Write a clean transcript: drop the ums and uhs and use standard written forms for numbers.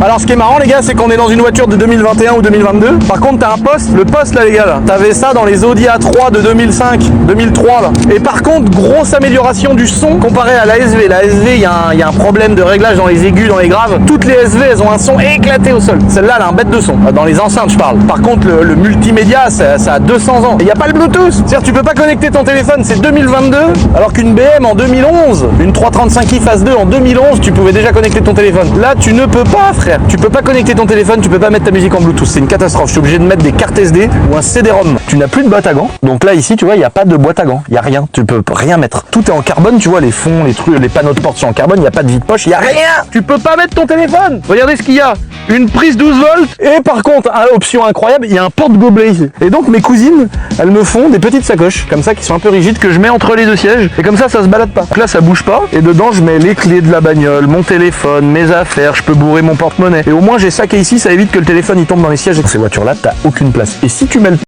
Alors ce qui est marrant les gars, c'est qu'on est dans une voiture de 2021 ou 2022. Par contre t'as un poste, le poste là les gars là. T'avais ça dans les Audi A3 de 2005, 2003 là. Et par contre, grosse amélioration du son comparé à la SV. La SV, il y a un problème de réglage dans les aigus, dans les graves. Toutes les SV, elles ont un son éclaté au sol. Celle-là, elle a un bête de son. Dans les enceintes, je parle. Par contre, le multimédia, ça a 200 ans. Il n'y a pas le Bluetooth. C'est-à-dire, tu peux pas connecter ton téléphone, c'est 2022. Alors qu'une BM en 2011, une 335i phase 2 en 2011, tu pouvais déjà connecter ton téléphone. Là, tu ne peux pas, frère. Tu peux pas connecter ton téléphone, tu peux pas mettre ta musique en Bluetooth. C'est une catastrophe. Je suis obligé de mettre des cartes SD ou un CD-ROM. Tu n'as plus de boîte à gants. Donc là, ici, tu vois, il n'y a pas de boîte à gants. Il n'y a rien. Tu peux rien mettre. Tout est en carbone, tu vois, les fonds, les trucs, les panneaux de porte sont en carbone. Il n'y a pas de vide-poche, il n'y a rien. Tu peux pas mettre ton téléphone. Regardez ce qu'il y a. Une prise 12 volts. Et par contre, option incroyable, il y a un porte-gobelet ici. Et donc, mes cousines, elles me font des petites sacoches, comme ça, qui sont un peu rigides, que je mets entre les deux sièges. Et comme ça se balade pas. Donc là, ça bouge pas. Et dedans, je mets les clés de la bagnole, mon téléphone, mes affaires, je peux bourrer mon porte-monnaie. Et au moins, j'ai ça qui est ici, ça évite que le téléphone il tombe dans les sièges. Et ces voitures-là, t'as aucune place. Et si tu mets le